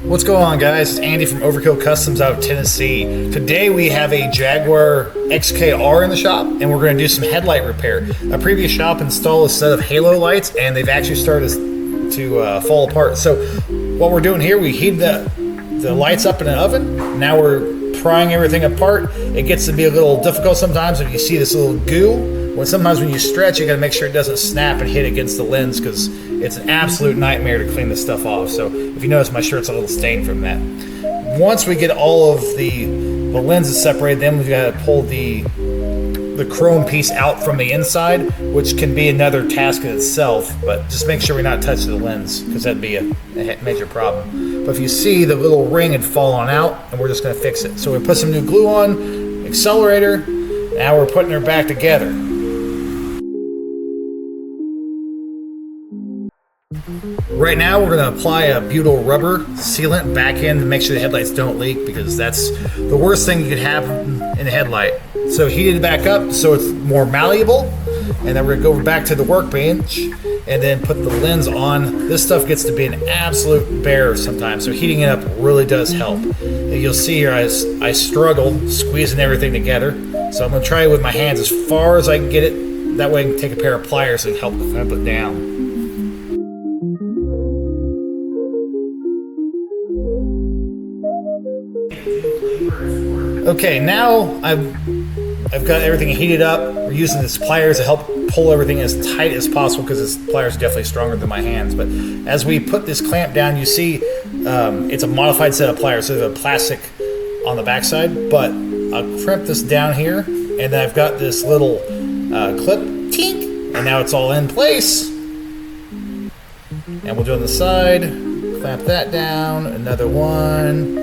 What's going on, guys? It's Andy from Overkill Customs out of Tennessee. Today we have a Jaguar XKR in the shop, and we're going to do some headlight repair. A previous shop installed a set of halo lights, and they've actually started to fall apart. So what we're doing here, we heat the lights up in an oven. Now we're prying everything apart. It gets to be a little difficult sometimes if you see this little goo. Sometimes when you stretch, you got to make sure it doesn't snap and hit against the lens, because it's an absolute nightmare to clean this stuff off. So if you notice, my shirt's a little stained from that. Once we get all of the lenses separated, then we've got to pull the chrome piece out from the inside, which can be another task in itself. But just make sure we're not touching the lens, because that'd be a major problem. But if you see, the little ring had fallen out, and we're just going to fix it. So we put some new glue on, accelerator. Now we're putting her back together. Right now, we're going to apply a butyl rubber sealant back in to make sure the headlights don't leak, because that's the worst thing you could have in a headlight. So heat it back up so it's more malleable, and then we're going to go back to the workbench and then put the lens on. This stuff gets to be an absolute bear sometimes, so heating it up really does help. And you'll see here I struggle squeezing everything together, so I'm going to try it with my hands as far as I can get it. That way I can take a pair of pliers and help clamp it down. Okay, now I've got everything heated up. We're using these pliers to help pull everything as tight as possible, because this pliers are definitely stronger than my hands. But as we put this clamp down, you see it's a modified set of pliers, so there's a plastic on the backside. But I'll crimp this down here, and then I've got this little clip, tink, and now it's all in place. And we'll do it on the side, clamp that down, another one.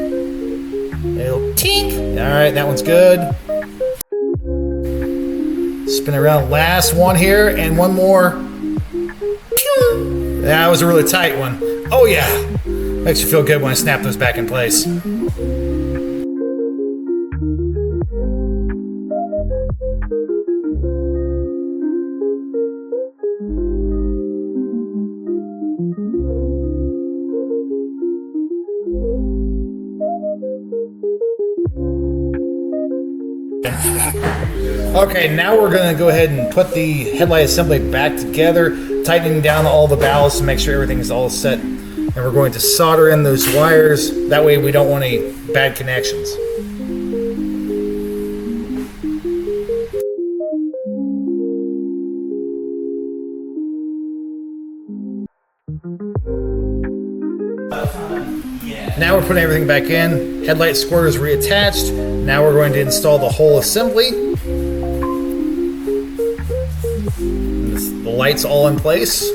It'll tink. All right, that one's good. Spin around, last one here, and one more. That was a really tight one. Oh yeah, makes you feel good when I snap those back in place. Okay, now we're going to go ahead and put the headlight assembly back together, tightening down all the valves to make sure everything's all set. And we're going to solder in those wires. That way we don't want any bad connections. Now we're putting everything back in. Headlight squirter is reattached. Now we're going to install the whole assembly. The lights all in place.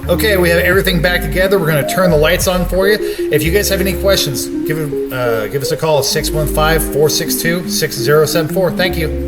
Okay, we have everything back together. We're going to turn the lights on for you. If you guys have any questions, give us a call at 615-462-6074. Thank you.